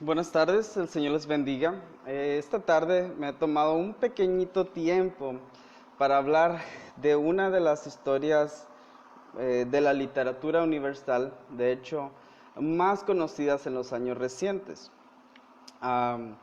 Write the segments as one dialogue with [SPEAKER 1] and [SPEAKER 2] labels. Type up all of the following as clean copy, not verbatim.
[SPEAKER 1] Buenas tardes, el Señor les bendiga. Esta tarde me he tomado un pequeñito tiempo para hablar de una de las historias de la literatura universal, de hecho, más conocidas en los años recientes. Am,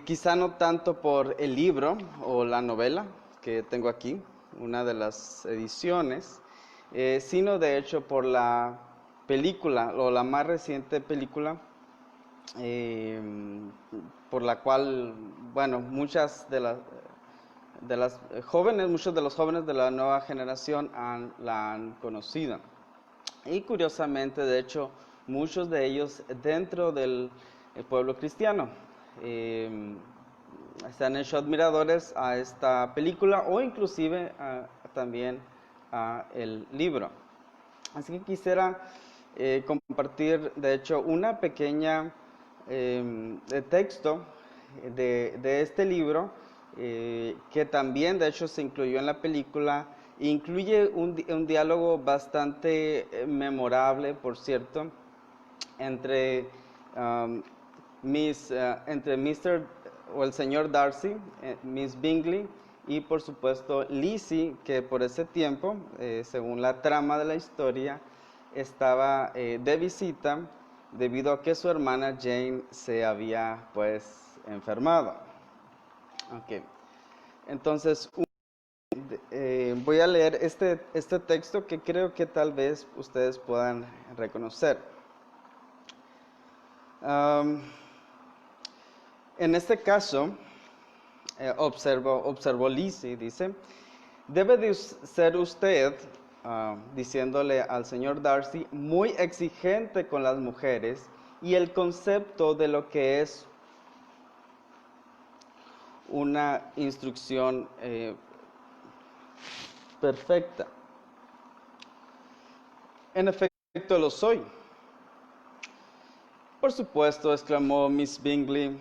[SPEAKER 1] Quizá no tanto por el libro o la novela que tengo aquí, una de las ediciones, sino de hecho por la película o la más reciente película eh, por la cual, bueno, muchos de los jóvenes de la nueva generación la han conocido. Y curiosamente, de hecho, muchos de ellos dentro del pueblo cristiano eh, se han hecho admiradores a esta película o inclusive también a el libro. Así que quisiera compartir, de hecho, una pequeña de texto de este libro, que también, de hecho, se incluyó en la película. Incluye un diálogo bastante memorable, por cierto, entre, um, entre Mr. o el señor Darcy, Miss Bingley, y por supuesto Lizzie, que por ese tiempo, según la trama de la historia, estaba de visita debido a que su hermana Jane se había pues enfermado. Okay. Entonces, voy a leer este texto que creo que tal vez ustedes puedan reconocer. Um, en este caso, observó Lizzie, dice, debe de ser usted, diciéndole al señor Darcy, muy exigente con las mujeres y el concepto de lo que es una instrucción perfecta. En efecto lo soy. Por supuesto, exclamó Miss Bingley,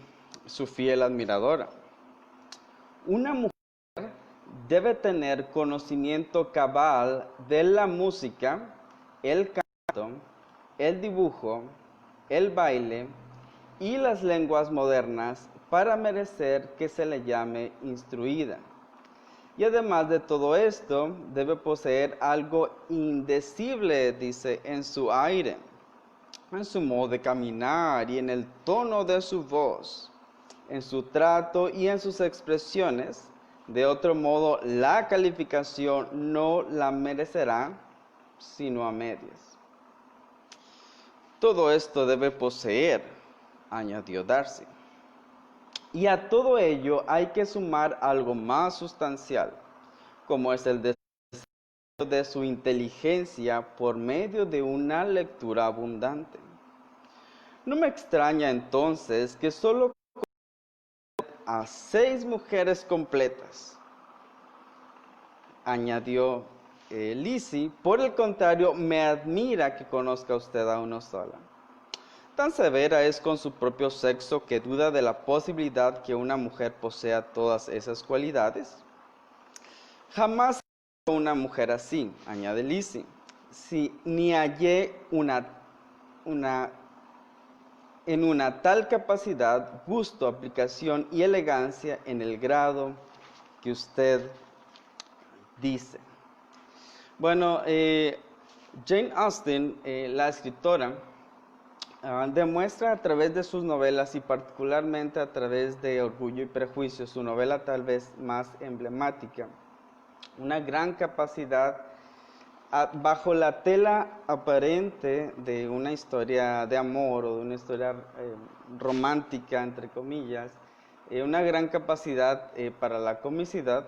[SPEAKER 1] su fiel admiradora. Una mujer debe tener conocimiento cabal de la música, el canto, el dibujo, el baile y las lenguas modernas para merecer que se le llame instruida. Y además de todo esto, debe poseer algo indecible, dice, en su aire, en su modo de caminar y en el tono de su voz, en su trato y en sus expresiones. De otro modo, la calificación no la merecerá, sino a medias. Todo esto debe poseer, añadió Darcy. Y a todo ello hay que sumar algo más sustancial, como es el desarrollo de su inteligencia por medio de una lectura abundante. No me extraña entonces que solo a 6 mujeres completas, añadió Lizzie. Por el contrario, me admira que conozca usted a una sola. Tan severa es con su propio sexo que duda de la posibilidad que una mujer posea todas esas cualidades. Jamás he visto una mujer así, añade Lizzie, si ni hallé en una tal capacidad, gusto, aplicación y elegancia en el grado que usted dice. Bueno, Jane Austen, la escritora, demuestra a través de sus novelas y particularmente a través de Orgullo y Prejuicio, su novela tal vez más emblemática, una gran capacidad bajo la tela aparente de una historia de amor o de una historia romántica, entre comillas, una gran capacidad para la comicidad,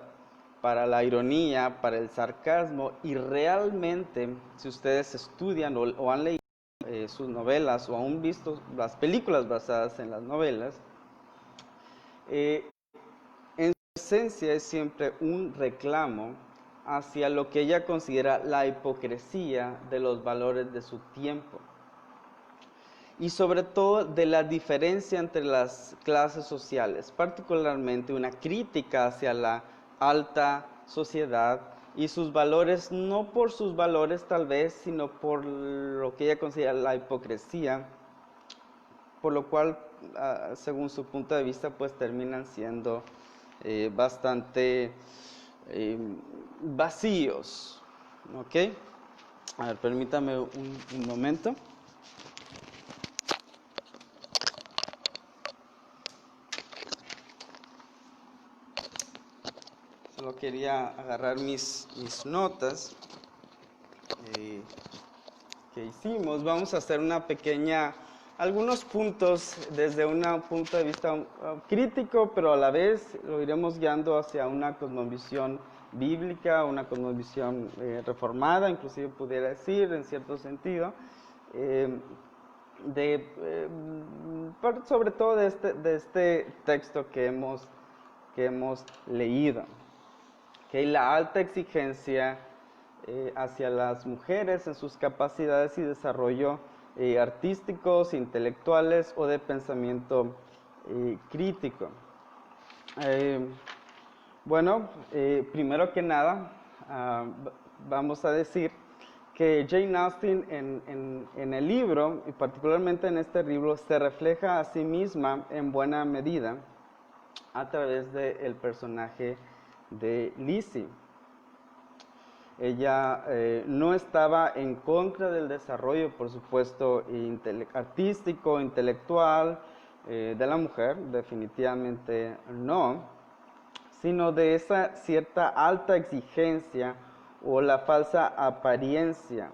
[SPEAKER 1] para la ironía, para el sarcasmo, y realmente, si ustedes estudian o han leído sus novelas o han visto las películas basadas en las novelas, en su esencia es siempre un reclamo hacia lo que ella considera la hipocresía de los valores de su tiempo y sobre todo de la diferencia entre las clases sociales, particularmente una crítica hacia la alta sociedad y sus valores, no por sus valores tal vez, sino por lo que ella considera la hipocresía por lo cual, según su punto de vista, pues terminan siendo bastante vacíos. ¿Ok? A ver, permítame un momento. Solo quería agarrar mis notas que hicimos. Vamos a hacer algunos puntos desde un punto de vista crítico, pero a la vez lo iremos guiando hacia una cosmovisión bíblica, una cosmovisión reformada, inclusive pudiera decir, en cierto sentido, sobre todo de este texto que hemos leído. Que la alta exigencia hacia las mujeres en sus capacidades y desarrollo artísticos, intelectuales o de pensamiento crítico. Primero que nada, vamos a decir que Jane Austen en el libro, y particularmente en este libro, se refleja a sí misma en buena medida a través del personaje de Lizzie. Ella no estaba en contra del desarrollo, por supuesto, artístico, intelectual de la mujer, definitivamente no, sino de esa cierta alta exigencia o la falsa apariencia,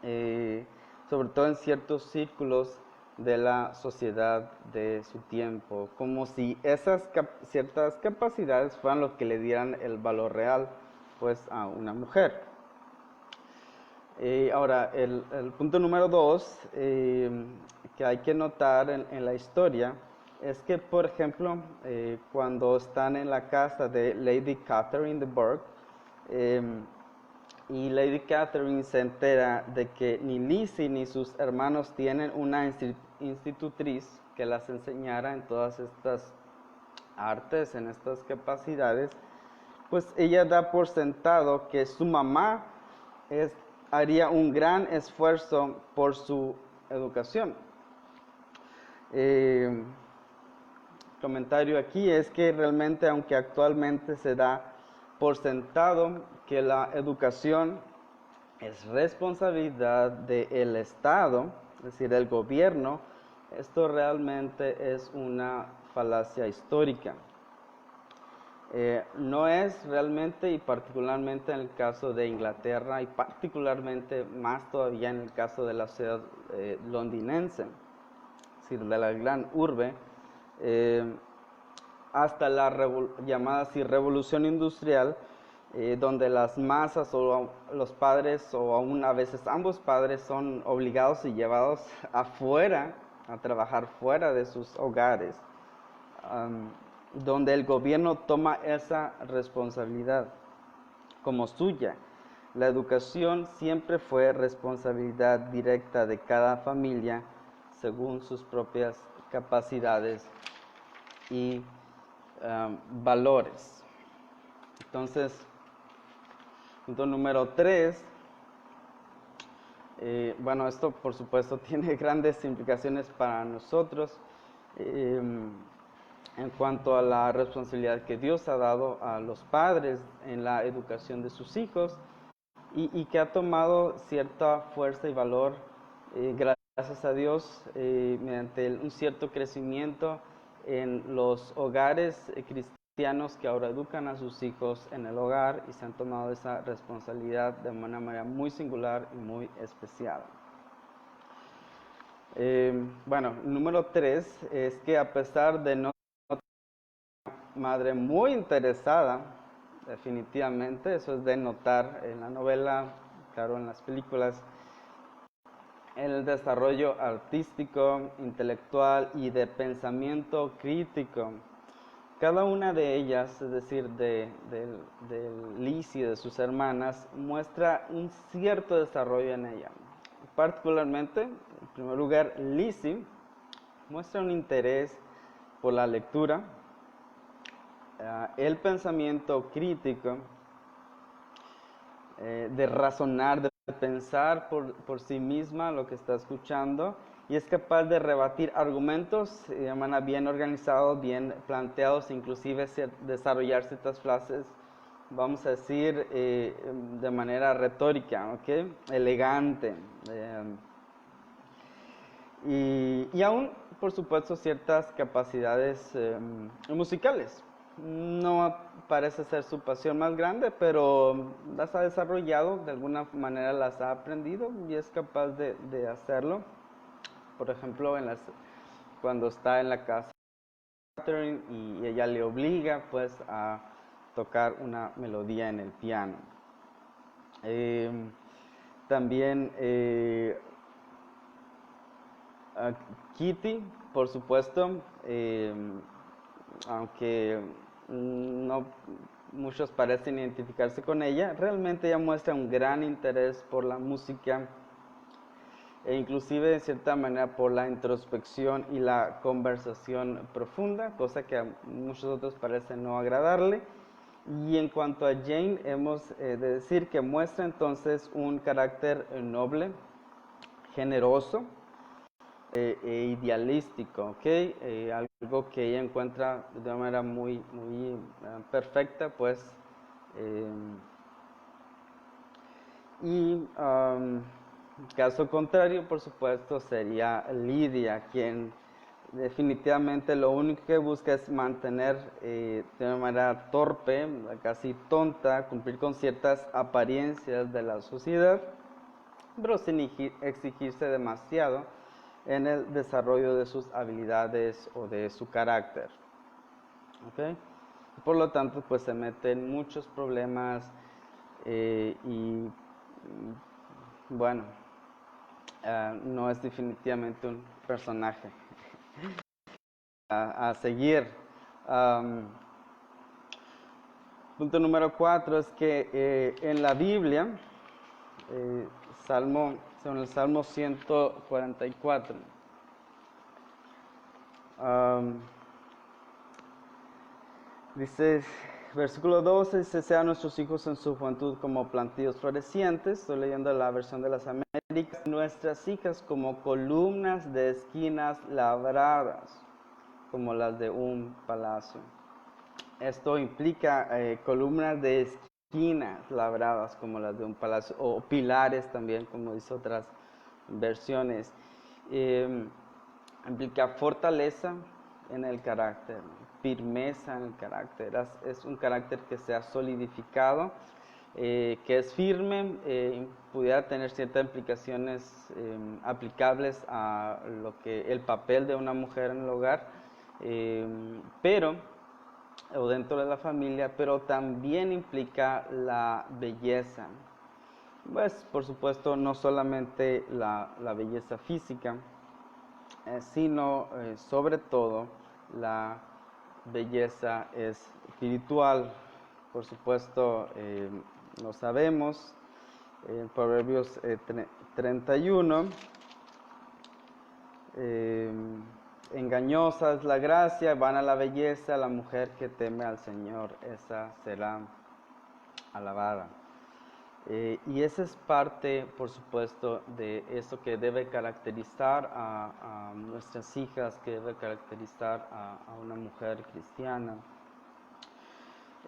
[SPEAKER 1] sobre todo en ciertos círculos de la sociedad de su tiempo, como si esas ciertas capacidades fueran lo que le dieran el valor real pues a una mujer. Ahora, el punto número 2 que hay que notar en la historia es que, por ejemplo, cuando están en la casa de Lady Catherine de Bourgh, y Lady Catherine se entera de que ni Lizzie ni sus hermanos tienen una institutriz que las enseñara en todas estas artes, en estas capacidades, pues ella da por sentado que su mamá haría un gran esfuerzo por su educación. Comentario aquí es que realmente, aunque actualmente se da por sentado que la educación es responsabilidad del Estado, es decir, del gobierno, esto realmente es una falacia histórica. No es realmente, y particularmente en el caso de Inglaterra, y particularmente más todavía en el caso de la ciudad londinense, es decir, de la gran urbe, hasta la llamada así revolución industrial, donde las masas o los padres o aún a veces ambos padres son obligados y llevados afuera, a trabajar fuera de sus hogares, donde el gobierno toma esa responsabilidad como suya. La educación siempre fue responsabilidad directa de cada familia según sus propias capacidades y valores. Entonces, punto número 3, esto por supuesto tiene grandes implicaciones para nosotros en cuanto a la responsabilidad que Dios ha dado a los padres en la educación de sus hijos y que ha tomado cierta fuerza y valor, gracias a Dios, mediante un cierto crecimiento en los hogares cristianos que ahora educan a sus hijos en el hogar y se han tomado esa responsabilidad de una manera muy singular y muy especial. Número 3 es que a pesar de no tener una madre muy interesada, definitivamente, eso es de notar en la novela, claro, en las películas, en el desarrollo artístico, intelectual y de pensamiento crítico. Cada una de ellas, es decir, de Lizzie y de sus hermanas, muestra un cierto desarrollo en ella. Particularmente, en primer lugar, Lizzie muestra un interés por la lectura, el pensamiento crítico, de razonar, de pensar por sí misma lo que está escuchando y es capaz de rebatir argumentos de manera bien organizados, bien planteados, inclusive desarrollar ciertas frases, vamos a decir, de manera retórica, ¿ok? Elegante. Y aún, por supuesto, ciertas capacidades musicales. No parece ser su pasión más grande, pero las ha desarrollado, de alguna manera las ha aprendido y es capaz de hacerlo. Por ejemplo, cuando está en la casa de Catherine y ella le obliga pues a tocar una melodía en el piano. También Kitty, por supuesto, aunque no muchos parecen identificarse con ella, realmente ella muestra un gran interés por la música e inclusive de cierta manera por la introspección y la conversación profunda, cosa que a muchos otros parece no agradarle. Y en cuanto a Jane, hemos de decir que muestra entonces un carácter noble, generoso e idealístico, ¿ok? Algo que ella encuentra de una manera muy perfecta, pues. Caso contrario, por supuesto, sería Lidia, quien definitivamente lo único que busca es mantener de una manera torpe, casi tonta, cumplir con ciertas apariencias de la sociedad, pero sin exigirse demasiado en el desarrollo de sus habilidades o de su carácter. ¿Okay? Por lo tanto, pues se mete en muchos problemas y bueno, no es definitivamente un personaje a seguir. Punto número 4 es que en la Biblia, según el Salmo 144, dice, versículo 12, dice, sean nuestros hijos en su juventud como plantíos florecientes. Estoy leyendo la versión de las Américas. Nuestras hijas como columnas de esquinas labradas, como las de un palacio. Esto implica columnas de esquinas labradas, como las de un palacio, o pilares también, como dice otras versiones. Implica fortaleza en el carácter, firmeza en el carácter. Es un carácter que se ha solidificado, que es firme, pudiera tener ciertas implicaciones aplicables a lo que el papel de una mujer en el hogar, o dentro de la familia, pero también implica la belleza. Pues, por supuesto, no solamente la belleza física, sino sobre todo la belleza espiritual. Por supuesto, lo sabemos, en Proverbios 31, engañosa es la gracia, vana la belleza, la mujer que teme al Señor, esa será alabada. Y esa es parte, por supuesto, de eso que debe caracterizar a nuestras hijas, que debe caracterizar a una mujer cristiana.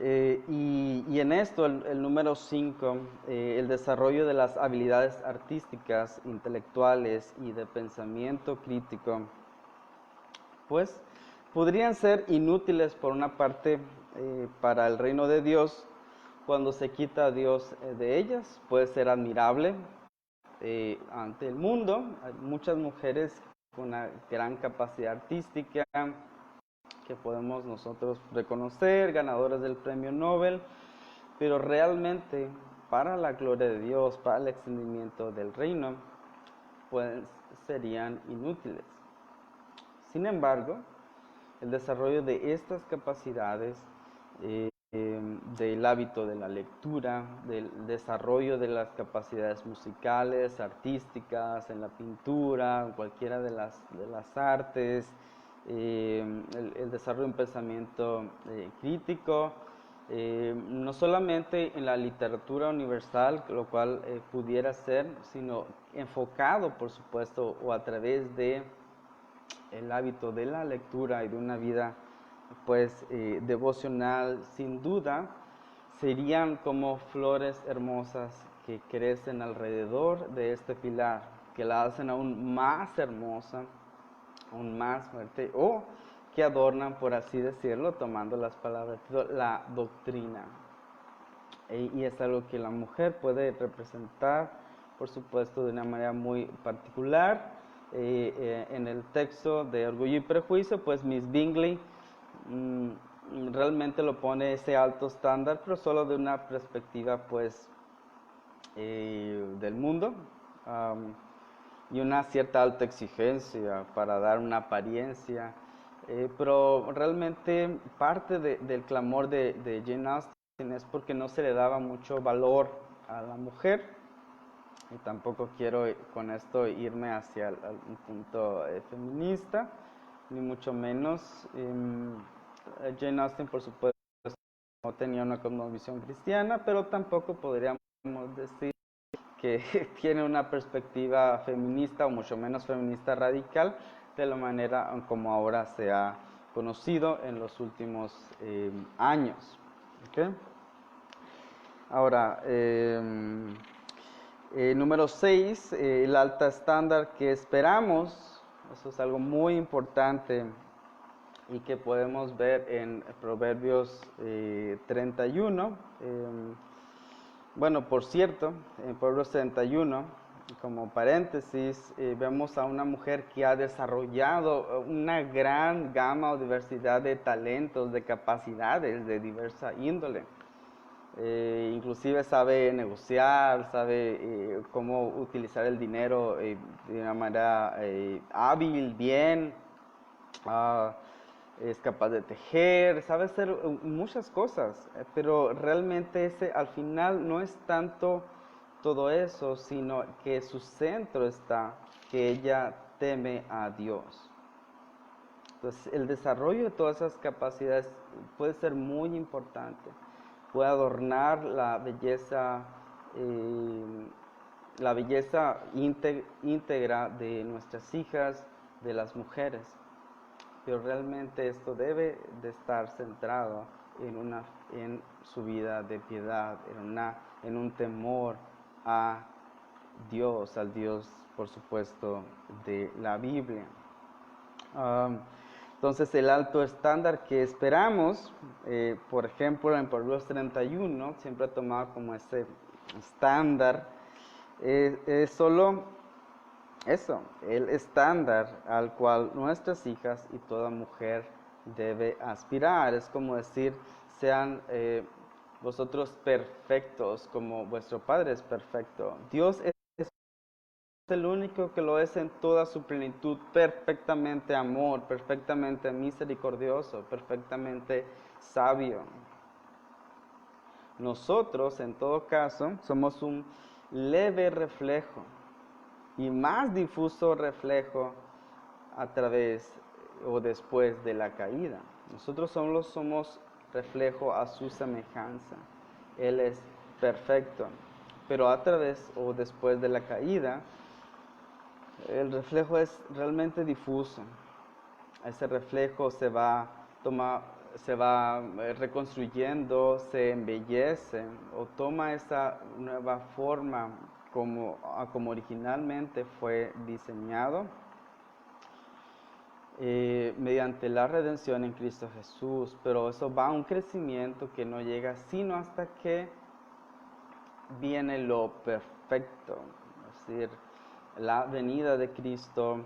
[SPEAKER 1] Y en esto, el número 5, el desarrollo de las habilidades artísticas, intelectuales y de pensamiento crítico, pues podrían ser inútiles por una parte para el reino de Dios. Cuando se quita a Dios de ellas, puede ser admirable ante el mundo. Hay muchas mujeres con una gran capacidad artística que podemos nosotros reconocer, ganadoras del premio Nobel, pero realmente para la gloria de Dios, para el extendimiento del reino, pues serían inútiles. Sin embargo, el desarrollo de estas capacidades, del hábito de la lectura, del desarrollo de las capacidades musicales, artísticas, en la pintura, en cualquiera de las artes, el desarrollo de un pensamiento crítico, no solamente en la literatura universal, lo cual pudiera ser, sino enfocado, por supuesto, o a través de el hábito de la lectura y de una vida pues devocional. Sin duda serían como flores hermosas que crecen alrededor de este pilar, que la hacen aún más hermosa, aún más fuerte, o que adornan, por así decirlo, tomando las palabras, la doctrina. Y es algo que la mujer puede representar, por supuesto, de una manera muy particular. En el texto de Orgullo y Prejuicio, pues Miss Bingley realmente lo pone ese alto estándar, pero solo de una perspectiva, pues, del mundo, y una cierta alta exigencia para dar una apariencia. Pero realmente parte del clamor de Jane Austen es porque no se le daba mucho valor a la mujer, y tampoco quiero con esto irme hacia un punto feminista, ni mucho menos. Jane Austen, por supuesto, no tenía una cosmovisión cristiana, pero tampoco podríamos decir que tiene una perspectiva feminista, o mucho menos feminista radical, de la manera como ahora se ha conocido en los últimos años. ¿Okay? Ahora, número 6, el alta estándar que esperamos. Eso es algo muy importante y que podemos ver en Proverbios 31. Bueno, por cierto, en Proverbios 31, como paréntesis, vemos a una mujer que ha desarrollado una gran gama o diversidad de talentos, de capacidades de diversa índole. Inclusive sabe negociar, sabe cómo utilizar el dinero de una manera hábil, bien, es capaz de tejer, sabe hacer muchas cosas, pero realmente ese al final no es tanto todo eso, sino que su centro está que ella teme a Dios. Entonces, el desarrollo de todas esas capacidades puede ser muy importante, puede adornar la belleza íntegra de nuestras hijas, de las mujeres. Pero realmente esto debe de estar centrado en su vida de piedad, en un temor a Dios, al Dios, por supuesto, de la Biblia. Entonces, el alto estándar que esperamos, por ejemplo, en Proverbios 31, siempre he tomado como ese estándar, es solo eso, el estándar al cual nuestras hijas y toda mujer debe aspirar. Es como decir, sean vosotros perfectos como vuestro Padre es perfecto. Dios es el único que lo es en toda su plenitud, perfectamente amor, perfectamente misericordioso, perfectamente sabio. Nosotros, en todo caso, somos un leve reflejo y más difuso reflejo a través o después de la caída. Nosotros solo somos reflejo a su semejanza. Él es perfecto, pero a través o después de la caída, el reflejo es realmente difuso. Ese reflejo se va reconstruyendo, se embellece o toma esa nueva forma como originalmente fue diseñado mediante la redención en Cristo Jesús. Pero eso va a un crecimiento que no llega sino hasta que viene lo perfecto, es decir, la venida de Cristo,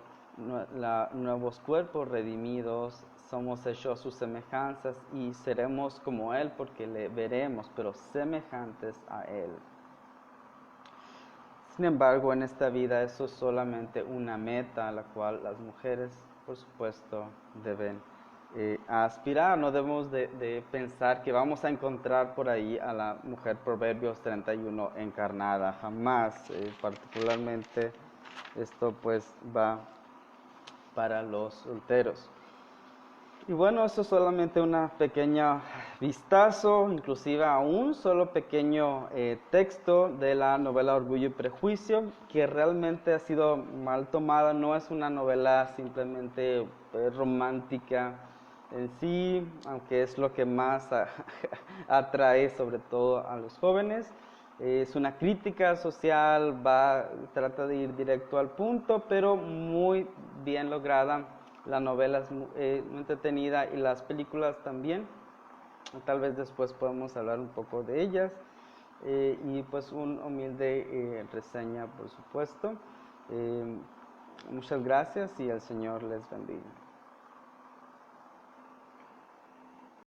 [SPEAKER 1] nuevos cuerpos redimidos, somos hechos a sus semejanzas y seremos como Él porque le veremos, pero semejantes a Él. Sin embargo, en esta vida eso es solamente una meta a la cual las mujeres, por supuesto, deben aspirar. No debemos de pensar que vamos a encontrar por ahí a la mujer Proverbios 31 encarnada, jamás. Particularmente esto pues va para los solteros. Y bueno, eso es solamente una pequeña vistazo, inclusive a un solo pequeño texto de la novela Orgullo y Prejuicio, que realmente ha sido mal tomada. No es una novela simplemente romántica en sí, aunque es lo que más atrae sobre todo a los jóvenes. Es una crítica social, trata de ir directo al punto, pero muy bien lograda. La novela es muy entretenida y las películas también. Tal vez después podamos hablar un poco de ellas. Y pues un humilde reseña, por supuesto. Muchas gracias y el Señor les bendiga.